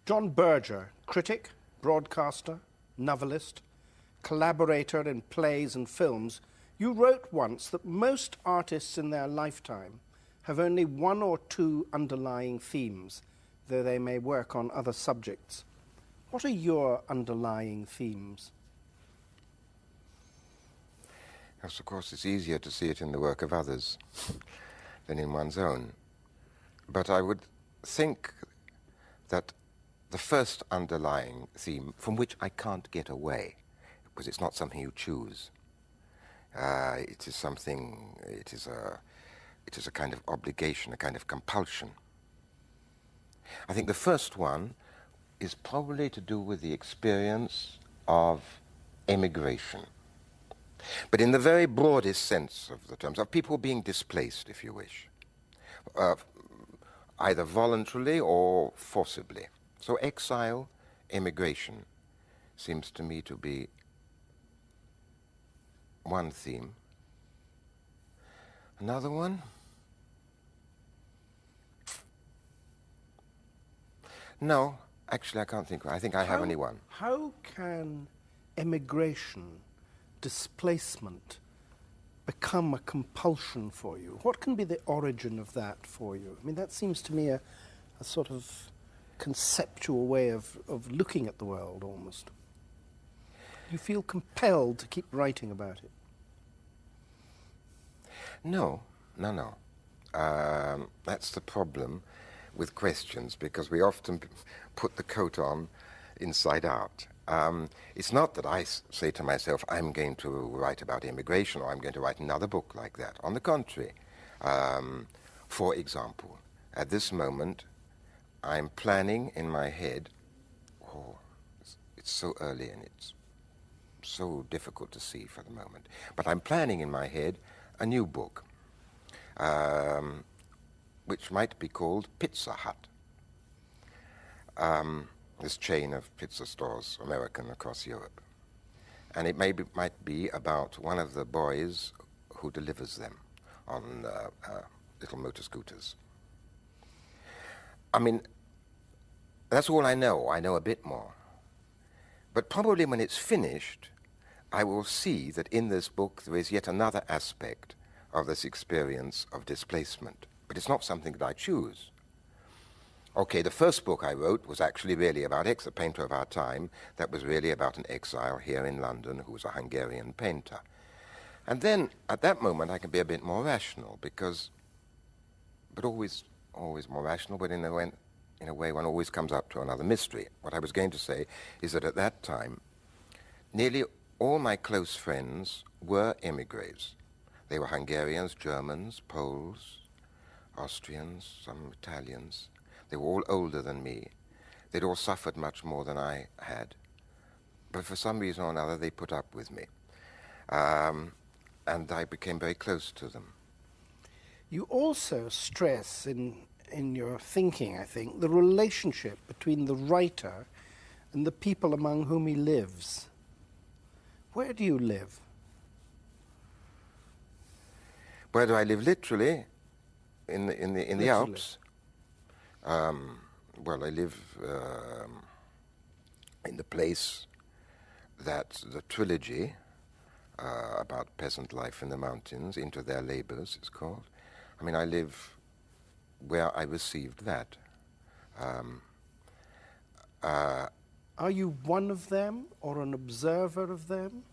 John Berger, critic, broadcaster, novelist, collaborator in plays and films, you wrote once that most artists in their lifetime have only one or two underlying themes, though they may work on other subjects. What are your underlying themes? Yes, of course, it's easier to see it in the work of others than in one's own. But I would think that the first underlying theme, from which I can't get away, because it's not something you choose, it is something, it is a kind of obligation, a kind of compulsion. I think the first one is probably to do with the experience of emigration. But in the very broadest sense of the terms, of people being displaced, if you wish, either voluntarily or forcibly. So exile, emigration, seems to me to be one theme. Another one? No, actually I can't think. I think I have only one. How can emigration, displacement, become a compulsion for you? What can be the origin of that for you? I mean, that seems to me a sort of conceptual way of looking at the world, almost. You feel compelled to keep writing about it. No. That's the problem with questions, because we often put the coat on inside out. It's not that I say to myself, I'm going to write about immigration, or I'm going to write another book like that. On the contrary, for example, at this moment, I'm planning in my head, it's so early and it's so difficult to see for the moment, but I'm planning in my head a new book, which might be called Pizza Hut. This chain of pizza stores, American, across Europe. And it might be about one of the boys who delivers them on little motor scooters. I mean, that's all I know. I know a bit more. But probably when it's finished, I will see that in this book there is yet another aspect of this experience of displacement. But it's not something that I choose. Okay, the first book I wrote was actually really about a painter of our time. That was really about an exile here in London who was a Hungarian painter. And then, at that moment, I can be a bit more rational, but always more rational, but in a way one always comes up to another mystery. What I was going to say is that at that time, nearly all my close friends were emigres. They were Hungarians, Germans, Poles, Austrians, some Italians. They were all older than me. They'd all suffered much more than I had. But for some reason or another, they put up with me. And I became very close to them. You also stress in your thinking, I think, the relationship between the writer and the people among whom he lives. Where do you live? Where do I live? Literally, in the Alps. Well, I live in the place that the trilogy about peasant life in the mountains, Into Their Labours, is called. I mean, I live where I received that. Are you one of them or an observer of them?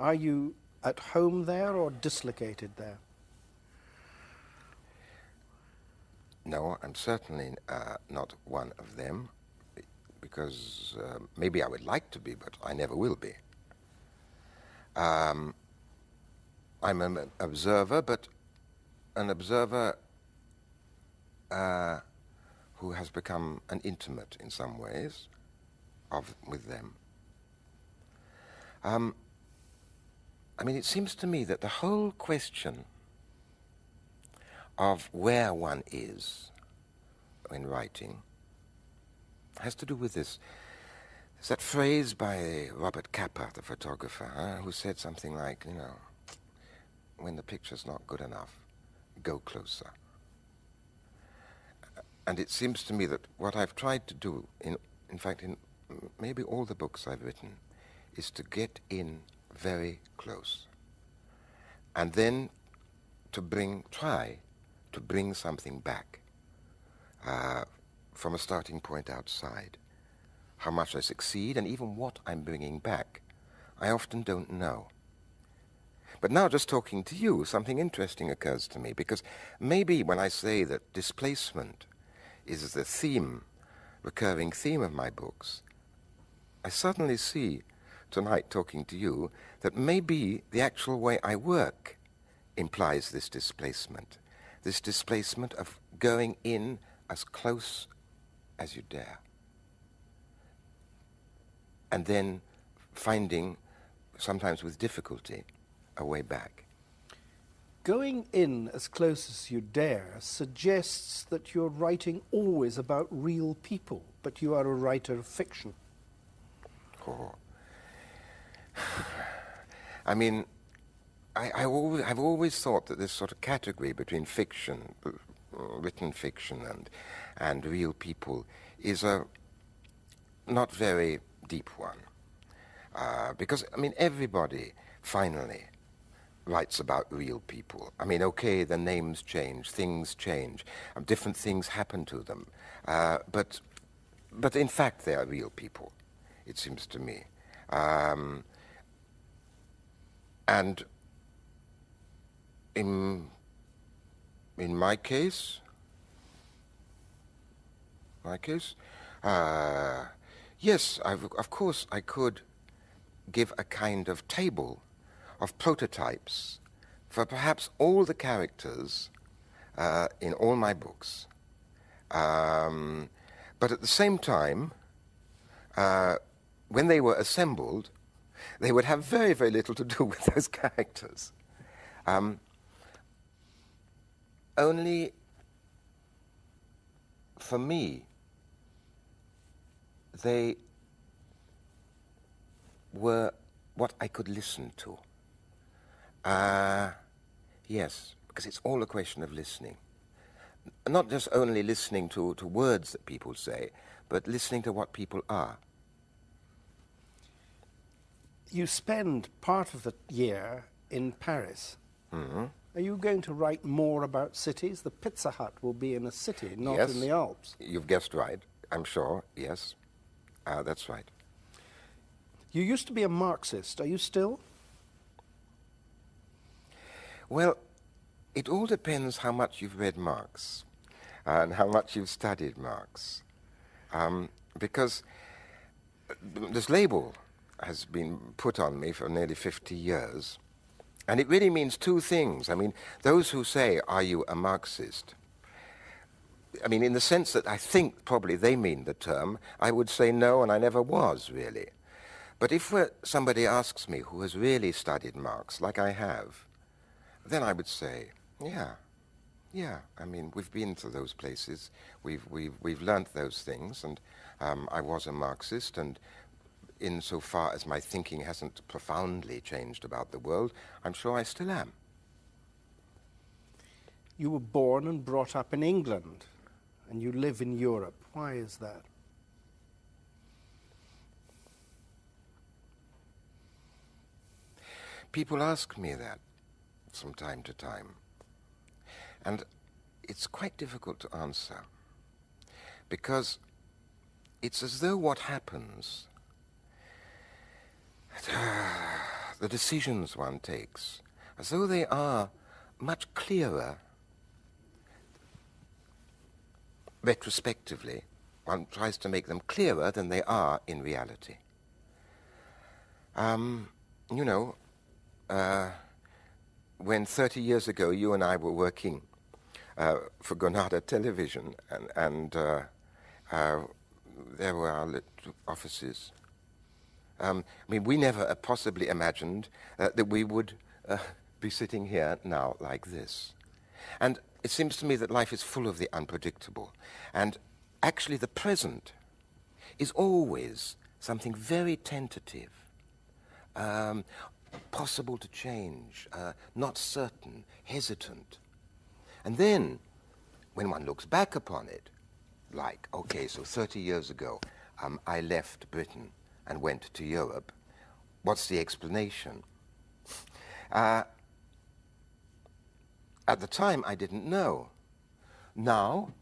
Are you at home there or dislocated there? No, I'm certainly not one of them, because maybe I would like to be, but I never will be. I'm an observer, but an observer who has become an intimate in some ways with them. I mean, it seems to me that the whole question of where one is in writing has to do with this. There's that phrase by Robert Capa, the photographer, who said something like, when the picture's not good enough, go closer. And it seems to me that what I've tried to do, in fact, in maybe all the books I've written, is to get in very close. And then to try to bring something back from a starting point outside. How much I succeed and even what I'm bringing back, I often don't know. But now, just talking to you, something interesting occurs to me, because maybe when I say that displacement is the theme, recurring theme of my books, I suddenly see, tonight talking to you, that maybe the actual way I work implies this displacement of going in as close as you dare, and then finding, sometimes with difficulty, a way back. Going in as close as you dare suggests that you're writing always about real people, but you are a writer of fiction. Oh. I mean, I've always thought that this sort of category between fiction, written fiction, and real people is a not very deep one. Because, I mean, everybody, finally, writes about real people. I mean, okay, the names change, things change, different things happen to them. But in fact, they are real people, it seems to me. And in my case, yes, of course I could give a kind of table of prototypes for perhaps all the characters in all my books. But at the same time, when they were assembled, they would have very, very little to do with those characters. Only for me, they were what I could listen to. Yes, because it's all a question of listening. Not just only listening to words that people say, but listening to what people are. You spend part of the year in Paris. Mm-hmm. Are you going to write more about cities? The Pizza Hut will be in a city, not Yes, in the Alps. You've guessed right, I'm sure, yes. That's right. You used to be a Marxist. Are you still? Well, it all depends how much you've read Marx and how much you've studied Marx. Because this label has been put on me for nearly 50 years, and it really means two things. I mean, those who say, are you a Marxist? I mean, in the sense that I think probably they mean the term, I would say no, and I never was, really. But if somebody asks me who has really studied Marx, like I have, then I would say, yeah. I mean, we've been to those places, we've learnt those things, and I was a Marxist, and insofar as my thinking hasn't profoundly changed about the world, I'm sure I still am. You were born and brought up in England, and you live in Europe. Why is that? People ask me that from time to time, and it's quite difficult to answer, because it's as though what happens, the decisions one takes, as though they are much clearer retrospectively. One tries to make them clearer than they are in reality. You know, when 30 years ago you and I were working for Granada Television, and there were our little offices. I mean, we never possibly imagined that we would be sitting here now like this. And it seems to me that life is full of the unpredictable. And actually the present is always something very tentative, possible to change, not certain, hesitant. And then, when one looks back upon it, like, okay, so 30 years ago, I left Britain and went to Europe. What's the explanation? At the time, I didn't know. Now,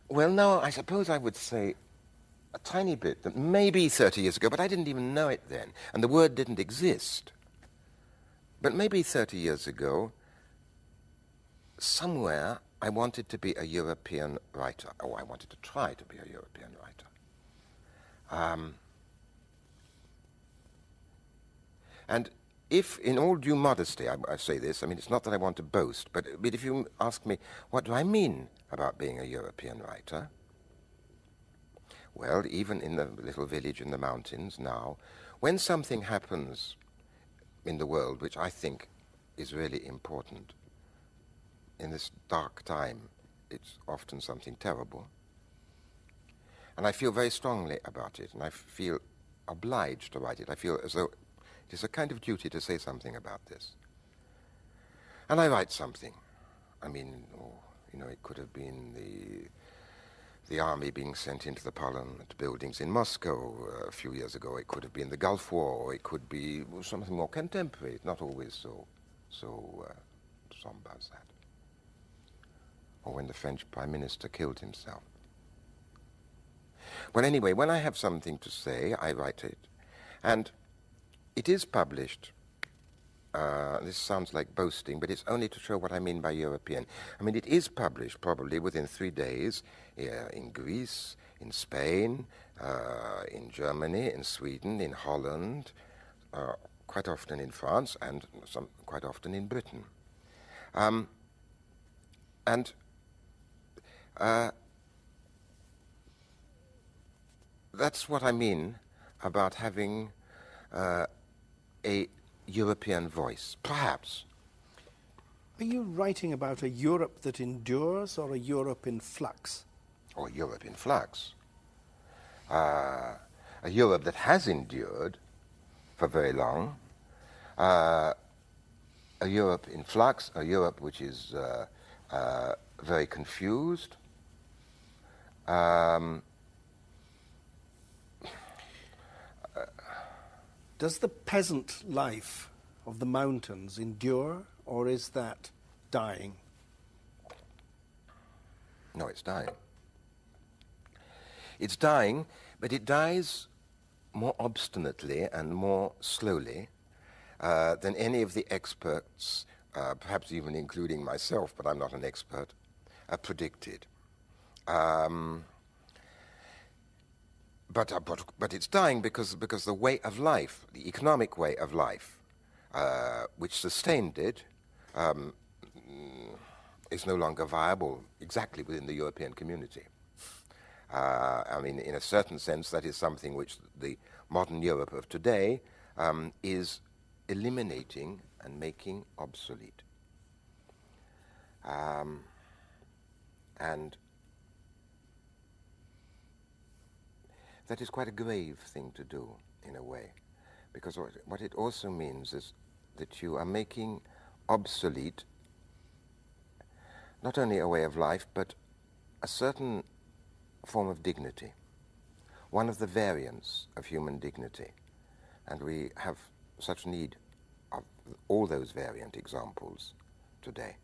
well, now I suppose I would say a tiny bit that maybe 30 years ago, but I didn't even know it then, and the word didn't exist. But maybe 30 years ago, somewhere I wanted to be a European writer, or I wanted to try to be a European writer. And if, in all due modesty, I say this, I mean, it's not that I want to boast, but if you ask me, what do I mean about being a European writer? Well, even in the little village in the mountains now, when something happens in the world which I think is really important, in this dark time, it's often something terrible, and I feel very strongly about it, and I feel obliged to write it. I feel as though it is a kind of duty to say something about this. And I write something. I mean, it could have been the army being sent into the Parliament buildings in Moscow a few years ago. It could have been the Gulf War, or it could be something more contemporary, not always so somber as that. Or when the French Prime Minister killed himself. Well, anyway, when I have something to say, I write it. And it is published. This sounds like boasting, but it's only to show what I mean by European. I mean, it is published probably within 3 days in Greece, in Spain, in Germany, in Sweden, in Holland, quite often in France, and quite often in Britain. That's what I mean about having a European voice, perhaps. Are you writing about a Europe that endures or a Europe in flux? Or Europe in flux. A Europe that has endured for very long. A Europe in flux, a Europe which is very confused. Does the peasant life of the mountains endure, or is that dying? No, it's dying. It's dying, but it dies more obstinately and more slowly than any of the experts, perhaps even including myself, but I'm not an expert, predicted. But it's dying because the way of life, the economic way of life, which sustained it, is no longer viable exactly within the European community. I mean, in a certain sense, that is something which the modern Europe of today is eliminating and making obsolete. And that is quite a grave thing to do, in a way, because what it also means is that you are making obsolete not only a way of life, but a certain form of dignity, one of the variants of human dignity. And we have such need of all those variant examples today.